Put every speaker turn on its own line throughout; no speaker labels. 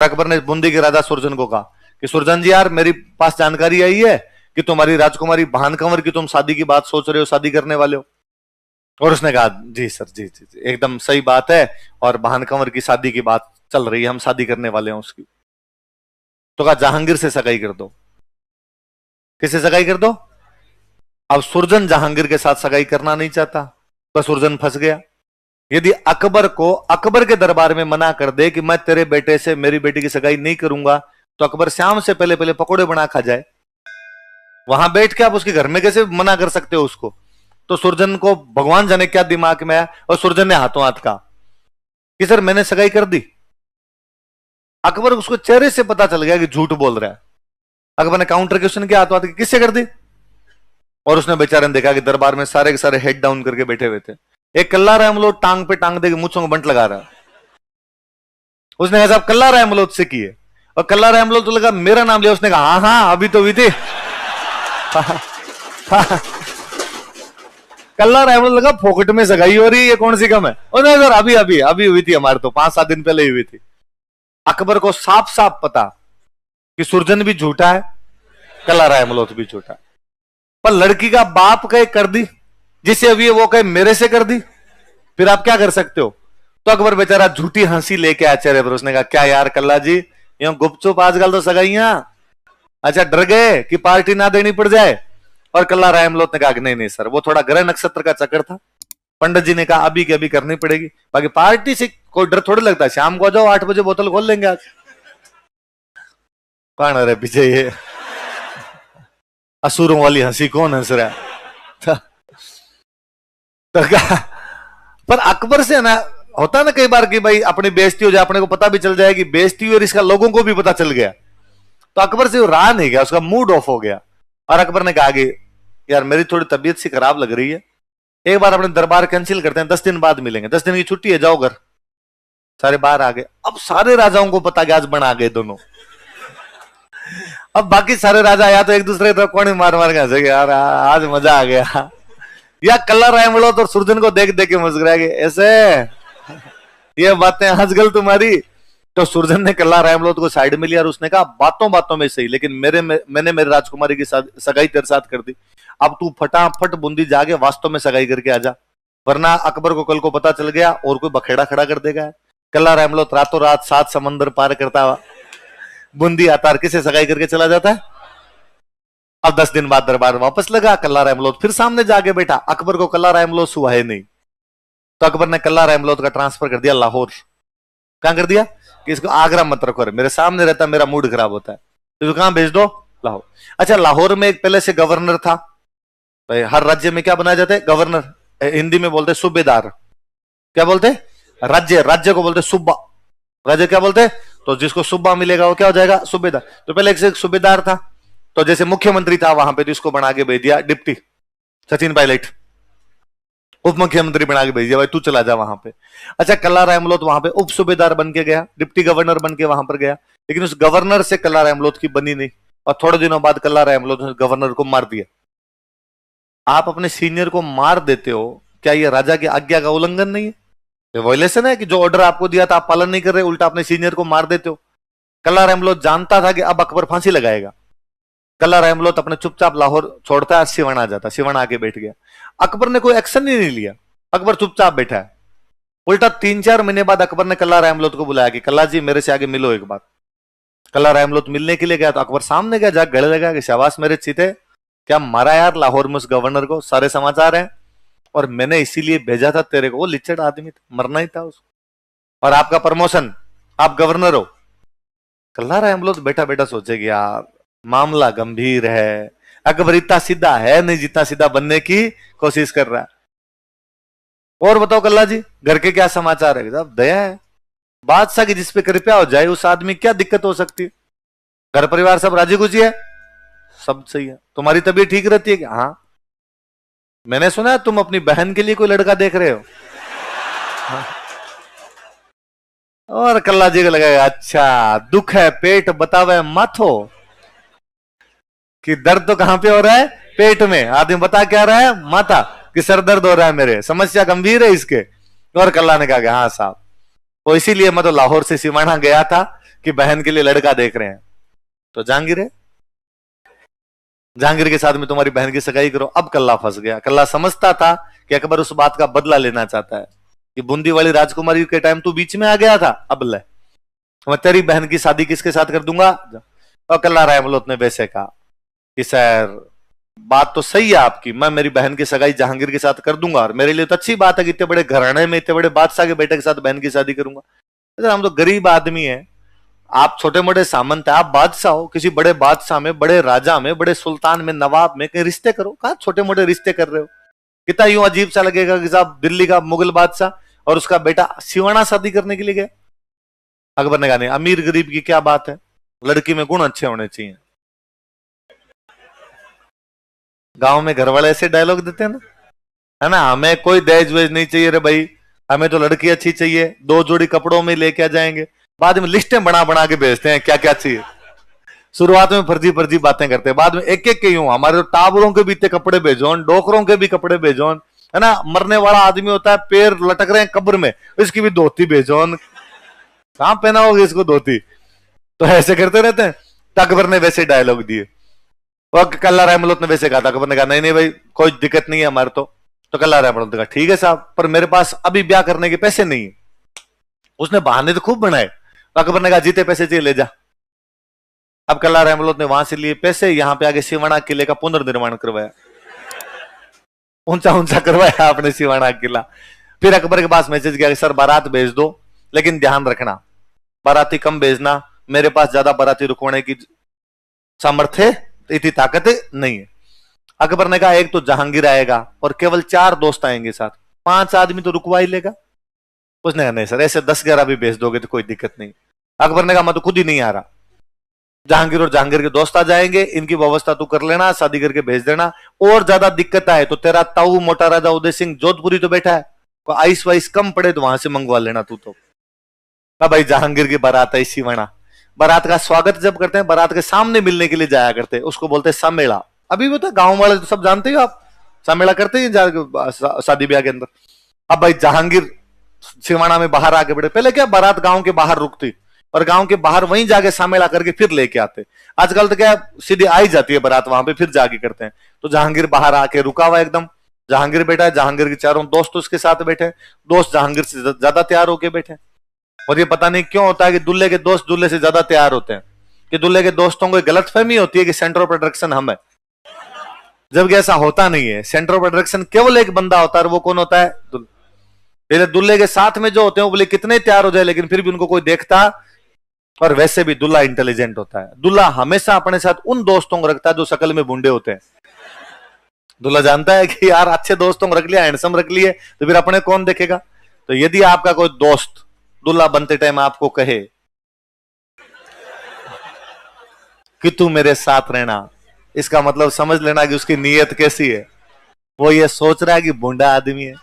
अकबर ने बूंदी के राजा सुरजन को कहा कि सुरजन जी यार, मेरी पास जानकारी आई है कि तुम्हारी राजकुमारी भानकंवर की तुम शादी की बात सोच रहे हो, शादी करने वाले हो। और उसने कहा जी सर, जी जी जी एकदम सही बात है, और भानकंवर की शादी की बात चल रही है, हम शादी करने वाले हैं उसकी। तो कहा जहांगीर से सगाई कर दो। किससे सगाई कर दो? अब सुरजन जहांगीर के साथ सगाई करना नहीं चाहता, तो सुरजन फंस गया। यदि अकबर को अकबर के दरबार में मना कर दे कि मैं तेरे बेटे से मेरी बेटी की सगाई नहीं करूंगा, तो अकबर शाम से पहले पहले पकोड़े बना खा जाए। वहां बैठ के आप उसके घर में कैसे मना कर सकते हो उसको? तो सुरजन को भगवान जाने क्या दिमाग में आया, और सुरजन ने हाथों हाथ कहा कि सर मैंने सगाई कर दी। अकबर उसको चेहरे से पता चल गया कि झूठ बोल रहा है। अकबर ने काउंटर क्वेश्चन किया हाथों हाथ, किससे कर दी? और उसने बेचारे ने देखा कि दरबार में सारे के सारे हेड डाउन करके बैठे हुए थे। एक कल्ला रायमलोट टांग पे टांग दे के मुझों को बंट लगा रहा। उसने कहा साहब कल्ला रायमलोट से किए, और कल्ला रायमलोट तो लगा मेरा नाम लिया। उसने कहा हाँ हाँ अभी तो हुई थी। कल्ला रायमलोट लगा फोकट में सगाई हो रही है, ये कौन सी कम है? नहीं सर अभी अभी अभी हुई थी, हमारे तो 5-7 दिन पहले ही हुई थी। अकबर को साफ साफ पता कि सुरजन भी झूठा है, कल्ला रायमलोट भी झूठा है, पर लड़की का बाप कहे कर दी, जिसे अभी वो कहे मेरे से कर दी, फिर आप क्या कर सकते हो? तो अकबर बेचारा झूठी हंसी लेके आया चेहरे पर। उसने कहा क्या यार कल्ला जी, यूं गुपचुप आजकल तो सगाइयां, अच्छा डर गए कि पार्टी ना देनी पड़ जाए? और कल्ला रायमलोट ने कहा कि नहीं नहीं सर, वो थोड़ा ग्रह नक्षत्र का चक्कर था, पंडित जी ने कहा अभी की अभी करनी पड़ेगी, बाकी पार्टी से कोई डर थोड़ी लगता है, शाम को जाओ 8 बजे बोतल खोल लेंगे आज। कौन अरे पीछे ये असुरों वाली हंसी कौन हंस रहा है? तो पर अकबर से ना होता ना कई बार कि भाई अपनी बेइज्जती हो जाए, अपने को पता भी चल जाए कि बेइज्जती हुई और इसका लोगों को भी पता चल गया, तो अकबर से वो रहा नहीं गया, उसका मूड ऑफ हो गया। और अकबर ने कहा कि यार मेरी थोड़ी तबीयत सी खराब लग रही है, एक बार अपने दरबार कैंसिल करते हैं, 10 दिन बाद मिलेंगे, 10 दिन की छुट्टी है, जाओ घर। सारे बाहर आ गए। अब सारे राजाओं को पता कि आज बना गए दोनों। अब बाकी सारे राजा या तो एक दूसरे की तरफ कोने मार मार के हंसेंगे, यार आज मजा आ गया, या कल्ला रायमलोट और सुरजन को देख देख के मुस्कुराएंगे, ऐसे ये बातें आजकल तुम्हारी। तो सुरजन ने कल्ला रायमलोट को साइड में लिया और उसने कहा बातों बातों में सही, लेकिन मैंने मेरे राजकुमारी की सगाई तेरे साथ कर दी, अब तू फटाफट बूंदी जाके वास्तव में सगाई करके आजा, वरना अकबर को कल को पता चल गया और कोई बखेड़ा खड़ा कर देगा। कल्ला रायमलोट रातों रात 7 समंदर पार करता हुआ बूंदी आता और किसे सगाई करके चला जाता है। अब 10 दिन बाद दरबार वापस लगा, कल्ला रायमलोट फिर सामने जाके बैठा। अकबर को कल्ला रायमलोट सुहा है नहीं, तो अकबर ने कल्ला रायमलोट का ट्रांसफर कर दिया लाहौर। कहां कर दिया कि इसको आगरा मत रखो, मेरे सामने रहता मेरा मूड खराब होता है, तो कहां भेज दो? लाहौर। अच्छा लाहौर में एक पहले से गवर्नर था, भाई हर राज्य में क्या बनाया जाता है? गवर्नर, हिंदी में बोलते सूबेदार। क्या बोलते? राज्य, राज्य को बोलते सूबा, राज्य क्या बोलते? तो जिसको सूबा मिलेगा वो क्या हो जाएगा? सूबेदार। तो पहले एक सूबेदार था, तो जैसे मुख्यमंत्री था वहां पे, तो इसको बना के भेज दिया डिप्टी, सचिन पायलट उप मुख्यमंत्री बना के भेज दिया, भाई तू चला जा वहां पे। अच्छा कल्ला रायमलोट वहां पे उप सूबेदार बन के गया, डिप्टी गवर्नर बन के वहां पर गया, लेकिन उस गवर्नर से कल्ला रायमलोट की बनी नहीं, और थोड़े दिनों बाद कल्ला रायमलोट ने गवर्नर को मार दिया। आप अपने सीनियर को मार देते हो, क्या यह राजा की आज्ञा का उल्लंघन नहीं है? वायलेशन है कि जो ऑर्डर आपको दिया था आप पालन नहीं कर रहे, उल्टा अपने सीनियर को मार देते हो। कल्ला रायमलोट जानता था कि अब अकबर फांसी लगाएगा, कल्ला रायमलोट अपने चुपचाप लाहौर छोड़ता है, सिवन आ जाता, सिवन आके बैठ गया। अकबर ने कोई एक्शन ही नहीं लिया, अकबर चुपचाप बैठा है। उल्टा 3-4 महीने बाद अकबर ने कल्ला रायमलोट को बुलाया कि कल्ला जी मेरे से आगे मिलो एक बात। कल्ला रायमलोट मिलने के लिए गया, तो अकबर सामने गया, जाके गले लगा कि शाबाश मेरे चीते, क्या मारा यार लाहौर में उस गवर्नर को, सारे समाचार हैं, और मैंने इसीलिए भेजा था तेरे को, वो लिचड़ आदमी था, मरना ही था उसको, और आपका प्रमोशन, आप गवर्नर हो। कल्ला रायमलोट बैठा बैठा सोचेगी यार मामला गंभीर है, अकबर इतना सीधा है नहीं जितना सीधा बनने की कोशिश कर रहा है। और बताओ कल्ला जी घर के क्या समाचार है? साहब दया है, बादशाह की जिस पे कृपया हो जाए उस आदमी क्या दिक्कत हो सकती है? घर परिवार सब राजी खुशी है, सब सही है। तुम्हारी तबीयत ठीक रहती है? हाँ। मैंने सुना है तुम अपनी बहन के लिए कोई लड़का देख रहे हो। हाँ। और कल्ला जी को लगेगा अच्छा दुख है पेट बतावे माथो, कि दर्द तो कहां पे हो रहा है? पेट में। आदमी बता क्या रहा है? माता, कि सर दर्द हो रहा है मेरे, समस्या गंभीर है इसके। और कल्ला ने कहा कि हाँ साहब, तो इसीलिए मैं तो लाहौर से सिवाना गया था कि बहन के लिए लड़का देख रहे हैं, तो जहांगीर है, जहांगीर के साथ में तुम्हारी बहन की सगाई करो। अब कल्ला फंस गया। कल्ला समझता था कि अकबर उस बात का बदला लेना चाहता है कि बूंदी वाली राजकुमारी के टाइम तू बीच में आ गया था, अब ले मैं तेरी बहन की शादी किसके साथ कर दूंगा। और कल्ला रायमलोत ने वैसे कहा कि सर बात तो सही है आपकी, मैं मेरी बहन की सगाई जहांगीर के साथ कर दूंगा और मेरे लिए तो अच्छी बात है कि इतने बड़े घराने में इतने बड़े बादशाह के बेटे के साथ बहन की शादी करूंगा। अगर हम तो गरीब आदमी हैं, आप छोटे मोटे सामंत है, आप बादशाह हो, किसी बड़े बादशाह में, बड़े राजा में, बड़े सुल्तान में, नवाब में कहीं रिश्ते करो। कहा छोटे मोटे रिश्ते कर रहे हो? कितना यूं अजीब सा लगेगा कि साहब दिल्ली का मुगल बादशाह और उसका बेटा सिवाना शादी करने के लिए गया। अकबर ने कहा नहीं, अमीर गरीब की क्या बात है, लड़की में गुण अच्छे होने चाहिए। गांव में घर वाले ऐसे डायलॉग देते हैं ना, है ना, हमें कोई दहेज वेज नहीं चाहिए रे भाई, हमें तो लड़की अच्छी चाहिए, 2 जोड़ी कपड़ों में लेके आ जाएंगे। बाद में लिस्टें बना बना के भेजते हैं क्या क्या चाहिए। शुरुआत में फर्जी फर्जी बातें करते हैं, बाद में एक एक के यूं हमारे तो टावरों के भी इतने कपड़े भेजो, डोकरों के भी कपड़े भेजो, है ना, मरने वाला आदमी होता है, पैर लटक रहे हैं कब्र में, इसकी भी धोती भेजो, कहां पहना होगा इसको धोती। तो ऐसे करते रहते हैं। तो अकबर ने वैसे डायलॉग दिए और कल्ला रायमलोत ने वैसे कहा था। अकबर ने कहा नहीं नहीं भाई कोई दिक्कत नहीं है हमारे तो कल्ला रायमलोत ने कहा ठीक है साहब, पर मेरे पास अभी ब्याह करने के पैसे नहीं है। उसने बहाने तो खूब बनाए। तो अकबर ने कहा जीते पैसे चाहिए ले जा। अब कल्ला रायमलोत ने वहां से लिए पैसे, यहां पे आगे सिवाना किले का पुनर्निर्माण करवाया, ऊंचा ऊंचा करवाया आपने सिवाना किला। फिर अकबर के पास मैसेज किया कि सर बारात भेज दो, लेकिन ध्यान रखना बाराती कम भेजना, मेरे पास ज्यादा बाराती रुकवाने की सामर्थ्य इतनी ताकत नहीं है। अकबर ने कहा एक तो जहांगीर आएगा और केवल 4 दोस्त आएंगे साथ, 5 आदमी तो रुकवा ही लेगा। उसने कहा नहीं सर ऐसे 10-11 भी भेज दोगे तो कोई दिक्कत नहीं। अकबर ने कहा मैं तो खुद ही नहीं आ रहा, जहांगीर और जहांगीर के दोस्त आ जाएंगे, इनकी व्यवस्था तू कर लेना, शादी करके भेज देना। और ज्यादा दिक्कत आए तो तेरा ताऊ मोटा राजा उदय सिंह जोधपुरी तो बैठा है, तो आइस वाइस कम पड़े तो वहां से मंगवा लेना तू तो। भाई जहांगीर की बारात है सिवाना, बारात का स्वागत जब करते हैं बारात के सामने मिलने के लिए जाया करते हैं, उसको बोलते हैं सामेड़ा। अभी वो तो गांव वाले तो सब जानते हो आप, सामेड़ा करते हैं शादी ब्याह के अंदर। अब भाई जहांगीर सिवाना में बाहर आके बैठे, पहले क्या बारात गांव के बाहर रुकती और गांव के बाहर वहीं जाके सामेला करके फिर लेके आते। आजकल तो क्या सीधी आई जाती है बारात, वहां पे फिर जाके करते हैं। तो जहांगीर बाहर आके रुका हुआ एकदम, जहांगीर बैठा है, जहांगीर के चारों दोस्त उसके साथ बैठे, दोस्त जहांगीर से ज्यादा तैयार होके बैठे। और ये पता नहीं क्यों होता है कि दूल्हे के दोस्त दूल्हे से ज्यादा तैयार होते हैं, कि दूल्हे के दोस्तों को गलत फहमी होती है कि सेंटर ऑफ अट्रैक्शन हम है, जबकि ऐसा होता नहीं है। सेंटर ऑफ अट्रैक्शन केवल एक बंदा होता है, वो कौन होता है, दूल्हे। दूल्हे के साथ में जो होते हैं वो बोले कितने तैयार हो जाए लेकिन फिर भी उनको कोई देखता। और वैसे भी दूल्हा इंटेलिजेंट होता है, दूल्हा हमेशा अपने साथ उन दोस्तों को रखता है जो शकल में बूढ़े होते हैं। दूल्हा जानता है कि यार अच्छे दोस्तों को रख लिया, हैंडसम रख लिए, तो फिर अपने कौन देखेगा। तो यदि आपका कोई दोस्त दूल्हा बनते टाइम आपको कहे कि तू मेरे साथ रहना, इसका मतलब समझ लेना कि उसकी नीयत कैसी है। वो ये सोच रहा है कि बूढ़ा आदमी है,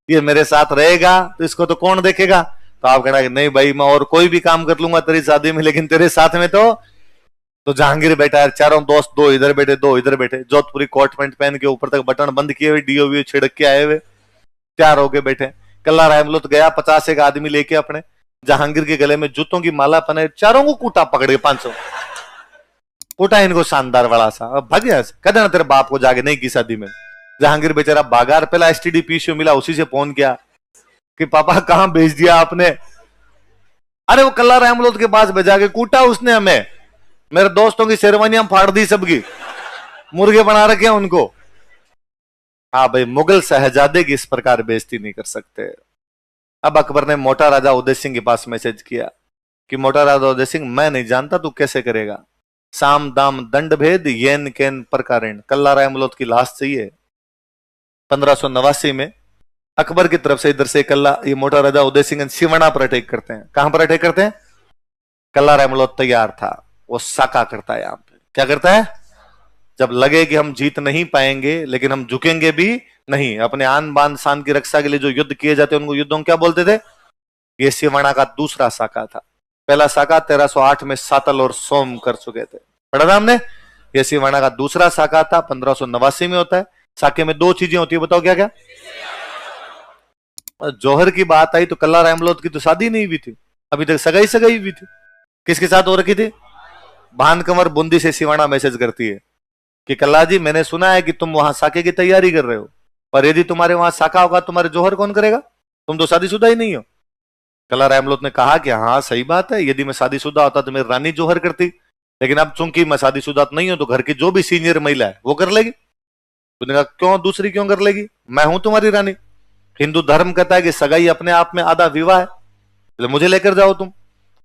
ये मेरे साथ रहेगा तो इसको तो कौन देखेगा। तो आप कहना कि नहीं भाई मैं और कोई भी काम कर लूंगा तेरी शादी में, लेकिन तेरे साथ में तो जहांगीर बैठा है, चारों दोस्त 2 इधर बैठे 2 इधर बैठे, जोधपुरी कोट पैंट पहन के ऊपर तक बटन बंद किए हुए, डीओ छिड़क के आए हुए, तैयार होके बैठे। कल्ला रायमलोत गया 50 एक आदमी लेके अपने, जहांगीर के गले में जूतों की माला पहने, चारों को कूटा पकड़ के 500 कूटा इनको शानदार वाला सा। अब भाग गया, कहते ना तेरे बाप को जाके नहीं की शादी में। जहांगीर बेचारा बागार, पहला एसटीडी पीसीओ मिला उसी से फोन किया कि पापा कहां भेज दिया आपने। अरे वो कल्ला रायमलोत के पास भेजा के कूटा उसने हमें, मेरे दोस्तों की शेरवानियां फाड़ दी, सबकी मुर्गे बना रखे हैं उनको। हाँ भाई मुगल शहजादे की इस प्रकार बेइज्जती नहीं कर सकते। अब अकबर ने मोटा राजा उदय सिंह के पास मैसेज किया कि मोटा राजा उदय सिंह मैं नहीं जानता तू कैसे करेगा, साम दाम दंड भेद येन केन प्रकारेण, कल्ला रायमलोत की लाश चाहिए। 1589 में अकबर की तरफ से इधर से कल्ला, ये मोटा राजा उदय सिंह सिवना पर अटैक करते हैं। कहां पर अटैक करते हैं? कल्ला रायमलोत तैयार था, वो साका करता है। यहां पे क्या करता है? जब लगे कि हम जीत नहीं पाएंगे लेकिन हम झुकेंगे भी नहीं, अपने आन बान शान की रक्षा के लिए जो युद्ध किए जाते हैं उनको युद्धों क्या बोलते थे? ये सिवना का दूसरा साका था। पहला साका 1308 में सातल और सोम कर चुके थे, पढ़ा था हमने। ये सिवना का दूसरा साका था, 1589 में होता है। साके में 2 चीजें होती है, बताओ क्या क्या? जौहर की बात आई तो कल्ला रायमलोत की तो शादी नहीं हुई थी, अभी तक सगाई हुई थी। किसके साथ हो रखी थी? भान कंवर बूंदी से सिवाना मैसेज करती है कि कल्ला जी मैंने सुना है कि तुम वहां साके की तैयारी कर रहे हो, पर यदि तुम्हारे वहां साका होगा तुम्हारे जोहर कौन करेगा? तुम तो शादीशुदा ही नहीं हो। कल्ला रामलोत ने कहा कि हाँ सही बात है, यदि मैं शादीशुदा होता तो मेरी रानी जोहर करती, लेकिन अब चूंकि मैं शादीशुदा नहीं हूं तो घर की जो भी सीनियर महिला है वो कर लेगी। तूने कहा क्यों, दूसरी क्यों कर लेगी, मैं हूं तुम्हारी रानी। हिंदू धर्म कहता है कि सगाई अपने आप में आधा विवाह है, मुझे लेकर जाओ तुम।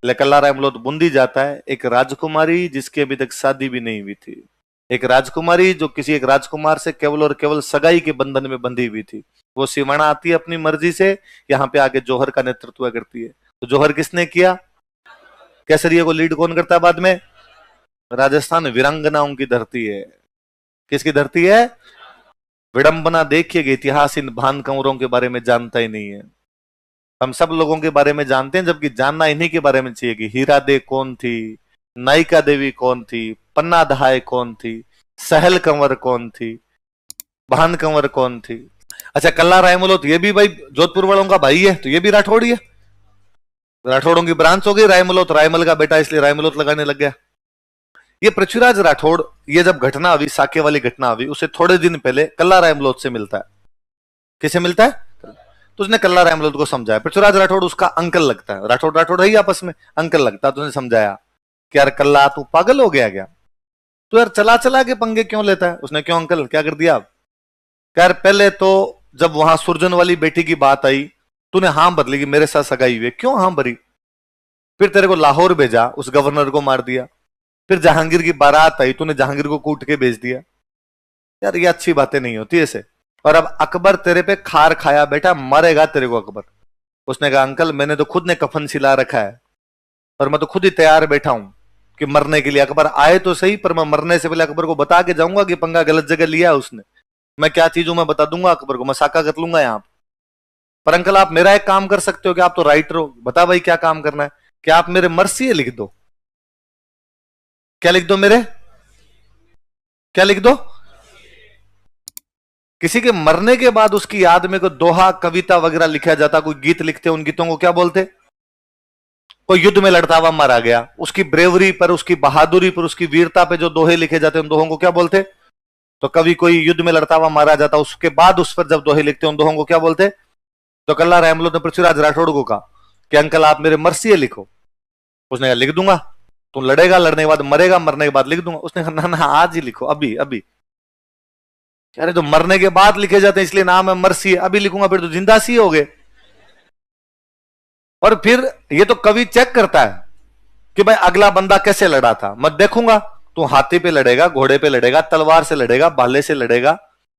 कल्ला रामलोत बूंदी जाता है, एक राजकुमारी जिसकी अभी तक शादी भी नहीं हुई थी, एक राजकुमारी जो किसी एक राजकुमार से केवल और केवल सगाई के बंधन में बंधी हुई थी, वो सिवाना आती है अपनी मर्जी से, यहाँ पे आके जौहर का नेतृत्व करती है। तो जौहर किसने किया? केसरिया को लीड कौन करता है बाद में? राजस्थान वीरांगनाओं की धरती है। किसकी धरती है? विडंबना देखिएगा, इतिहास इन भान कंवरों के बारे में जानता ही नहीं है। हम सब लोगों के बारे में जानते हैं, जबकि जानना इन्हीं के बारे में चाहिए कि हीरा दे कौन थी, नायिका देवी कौन थी, पन्ना दहाय कौन थी, सहल कंवर कौन थी, भान कंवर कौन थी। अच्छा, कल्ला रायमलोत ये भी भाई जोधपुर वालों का भाई है, तो ये भी राठौड़ी है, राठौड़ों की ब्रांच हो गई रायमलोत, रायमल का बेटा इसलिए रायमलोत लगाने लग गया। ये पृथ्वीराज राठौड़, ये जब घटना हुई, साके वाली घटना हुई, उसे थोड़े दिन पहले कल्ला रायमलोत से मिलता है। किसे मिलता है? तो उसने कल्ला रायमलोत को समझाया, पृथ्वीराज राठौड़ उसका अंकल लगता है, राठौड़ राठौड़ है ही आपस में, अंकल लगता है। तो उसने समझाया कि यार कल्ला तू पागल हो गया क्या, तो यार चला चला के पंगे क्यों लेता है? उसने क्यों अंकल क्या कर दिया? यार पहले तो जब वहां सुरजन वाली बेटी की बात आई, तूने हाँ बदली कि मेरे साथ सगाई हुई, क्यों हाँ भरी? फिर तेरे को लाहौर भेजा, उस गवर्नर को मार दिया। फिर जहांगीर की बारात आई, तूने जहांगीर को कूट के भेज दिया। यार ये अच्छी बातें नहीं होती ऐसे। और अब अकबर तेरे पे खार खाया, बेटा मरेगा तेरे को अकबर। उसने कहा अंकल मैंने तो खुद ने कफन सिला रखा है और मैं तो खुद ही तैयार बैठा हूं कि मरने के लिए। अकबर आए तो सही, पर मैं मरने से पहले अकबर को बता के जाऊंगा कि पंगा गलत जगह लिया उसने। मैं क्या चीज हूं मैं बता दूंगा अकबर को, मैं साका कर लूंगा यहां पर। अंकल आप मेरा एक काम कर सकते हो कि आप तो राइटर हो, बता भाई क्या काम करना है? क्या आप मेरे मर्सी लिख दो। क्या लिख दो मेरे? क्या लिख दो? किसी के मरने के बाद उसकी याद में कोई दोहा कविता वगैरह लिखा जाता, कोई गीत लिखते, उन गीतों को क्या बोलते? कोई युद्ध में लड़ता हुआ मारा गया, उसकी ब्रेवरी पर, उसकी बहादुरी पर, उसकी वीरता पे जो दोहे लिखे जाते उन दोहों को क्या बोलते? तो कभी कोई युद्ध में लड़ता हुआ मारा जाता, उसके बाद उस पर जब दोहे लिखते उन दोहों को क्या बोलते? तो कल्ला रायमलोत ने पृथ्वीराज राठौड़ को कहा कि अंकल आप मेरे मर्सी लिखो। उसने कहा लिख दूंगा, तुम लड़ेगा, लड़ने के बाद मरेगा, मरने के बाद लिख दूंगा। उसने कहा ना ना आज ही लिखो, अभी अभी। अरे तो मरने के बाद लिखे जाते हैं इसलिए नाम है मर्सी, अभी लिखूंगा फिर तो जिंदा सी हो गए। और फिर ये तो कवि चेक करता है कि भाई अगला बंदा कैसे लड़ा था, मैं देखूंगा। तू हाथी पे लड़ेगा, घोड़े पे लड़ेगा, तलवार से लड़ेगा, भाले से लड़ेगा,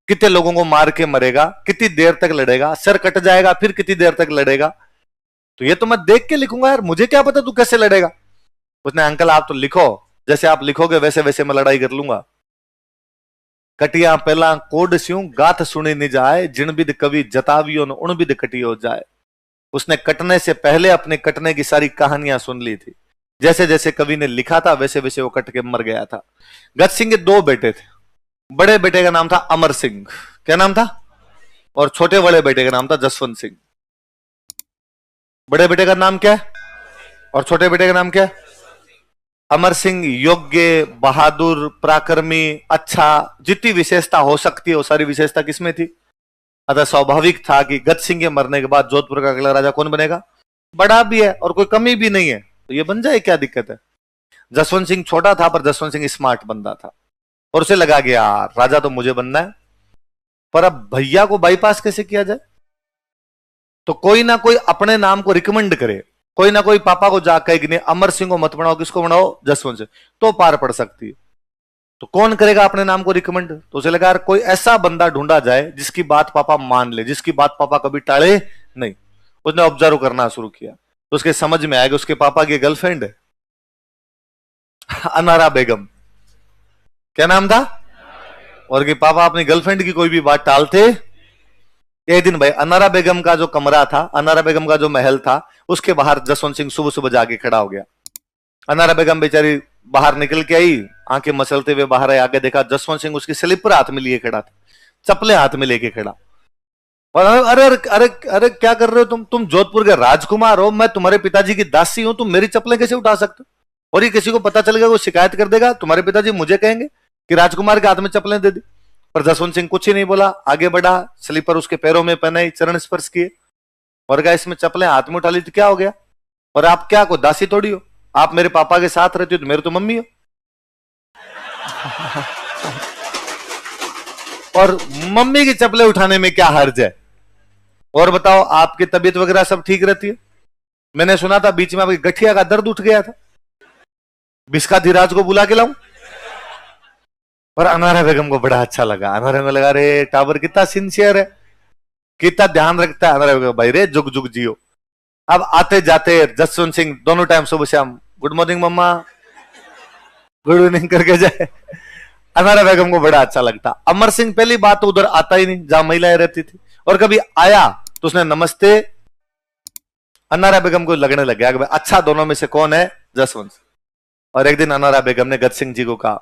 कितने लोगों को मार के मरेगा, कितनी देर तक लड़ेगा, सर कट जाएगा, फिर कितनी देर तक लड़ेगा, तो ये तो मैं देख के लिखूंगा यार, मुझे क्या पता तू कैसे लड़ेगा। उसने अंकल आप तो लिखो, जैसे आप लिखोगे वैसे वैसे मैं लड़ाई कर लूंगा। कटिया पहला कोड स्यूं गाथ सुनी नि जाए, जिन बिद कवि जतावियो न उन बिद कटी हो जाए। उसने कटने से पहले अपने कटने की सारी कहानियां सुन ली थी, जैसे जैसे कवि ने लिखा था वैसे वैसे वो कट के मर गया था। गज सिंह के दो बेटे थे, बड़े बेटे का नाम था अमर सिंह, क्या नाम था? और छोटे बड़े बेटे का नाम था जसवंत सिंह। बड़े बेटे का नाम क्या है और छोटे बेटे का नाम क्या है? अमर सिंह योग्य, बहादुर, पराक्रमी, अच्छा, जितनी विशेषता हो सकती है वो सारी विशेषता किसमें थी। अतः स्वाभाविक था कि गज सिंह के मरने के बाद जोधपुर का अगला राजा कौन बनेगा? बड़ा भी है और कोई कमी भी नहीं है, तो ये बन जाए, क्या दिक्कत है। जसवंत सिंह छोटा था पर जसवंत सिंह स्मार्ट बंदा था और उसे लगा कि यार राजा तो मुझे बनना है, पर अब भैया को बाईपास कैसे किया जाए। तो कोई ना कोई अपने नाम को रिकमेंड करे, कोई ना कोई पापा को जाकर कि नहीं अमर सिंह को मत बनाओ, किसको बनाओ? जसवंत सिंह, तो पार पड़ सकती है। तो कौन करेगा अपने नाम को रिकमेंड? तो उसे लगा यार कोई ऐसा बंदा ढूंढा जाए जिसकी बात पापा मान ले, जिसकी बात पापा कभी टाले नहीं। उसने ऑब्जर्व करना शुरू किया तो उसके समझ में आया कि उसके पापा की गर्लफ्रेंड है अनारा बेगम। क्या नाम था? और कि पापा अपनी गर्लफ्रेंड की कोई भी बात टालते। एक दिन भाई अनारा बेगम का जो कमरा था, अनारा बेगम का जो महल था, उसके बाहर जसवंत सिंह सुबह सुबह जाके खड़ा हो गया। अनारा बेगम बेचारी बाहर निकल के आई, आंखें मसलते हुए बाहर आई, आगे देखा जसवंत सिंह उसकी स्लीपर हाथ में लिए खड़ा था, चप्पलें हाथ में लेके खड़ा। और अरे अरे अरे अरे क्या कर रहे हो तुम जोधपुर के राजकुमार हो, मैं तुम्हारे पिताजी की दासी हूं, तुम मेरी चप्पलें कैसे उठा सकते हो? और ये किसी को पता चलेगा वो शिकायत कर देगा, तुम्हारे पिताजी मुझे कहेंगे कि राजकुमार के हाथ में चप्पलें दे दी। पर जसवंत सिंह कुछ ही नहीं बोला, आगे बढ़ा, स्लीपर उसके पैरों में पहनाई, चरण स्पर्श किए और कहा इसमें चप्पलें हाथ में उठा ली तो क्या हो गया, और आप क्या को दासी थोड़ी हो, आप मेरे पापा के साथ रहती हो तो मेरे तो मम्मी हो। और मम्मी की चप्पलें उठाने में क्या हर्ज है। और बताओ आपकी तबीयत वगैरह सब ठीक रहती है? मैंने सुना था बीच में आपकी गठिया का दर्द उठ गया था, बिस्का धीराज को बुला के लाऊं? पर अनारा बेगम को बड़ा अच्छा लगा। अनारा बेगम लगा रे टावर कितना सिंसियर है, कितना ध्यान रखता है। अनारा बेगम भाई रे जुग जुग जियो। अब आते जाते जसवंत सिंह दोनों टाइम सुबह शाम गुड मॉर्निंग मम्मा, गुड इवनिंग करके जाए। अनारा बेगम को बड़ा अच्छा लगता। अमर सिंह पहली बात तो उधर आता ही नहीं जहां महिलाएं रहती थी, और कभी आया तो उसने नमस्ते। अनारा बेगम को लगने लग गया कि अच्छा दोनों में से कौन है, जसवंत। और एक दिन अनारा बेगम ने गज सिंह जी को कहा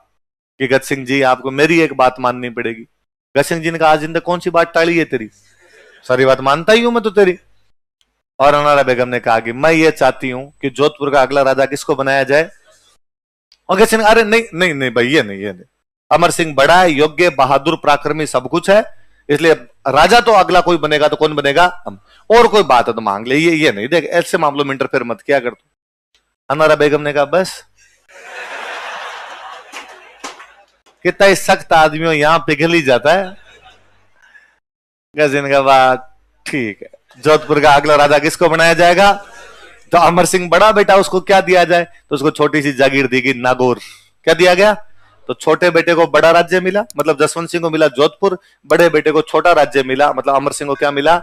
कि गज सिंह जी आपको मेरी एक बात माननी पड़ेगी। गज सिंह जी ने कहा आज जिंदगी कौन सी बात टाली है तेरी, सारी बात मानता ही हूं मैं तो तेरी। और अनारा बेगम ने कहा कि मैं ये चाहती हूं कि जोधपुर का अगला राजा किसको बनाया जाए। और गज सिंह अरे नहीं नहीं नहीं भाई ये नहीं, अमर सिंह बड़ा है, योग्य, बहादुर, पराक्रमी सब कुछ है, इसलिए राजा तो अगला कोई बनेगा तो कौन बनेगा हम, और कोई बात है तो मांग ले, ये नहीं, देख ऐसे मामलों में इंटरफेयर मत किया कर तू। अनारा बेगम ने कहा बस कितना सख्त आदमी हो यहां पिघल ही जाता है। गजिन का बात ठीक है, जोधपुर का अगला राजा किसको बनाया जाएगा, तो अमर सिंह बड़ा बेटा उसको क्या दिया जाए, तो उसको छोटी सी जागीर दी गई नागौर। क्या दिया गया, तो छोटे बेटे को बड़ा राज्य मिला, मतलब जसवंत सिंह को मिला जोधपुर, बड़े बेटे को छोटा राज्य मिला, मतलब अमर सिंह को क्या मिला।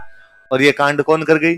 और ये कांड कौन कर गई,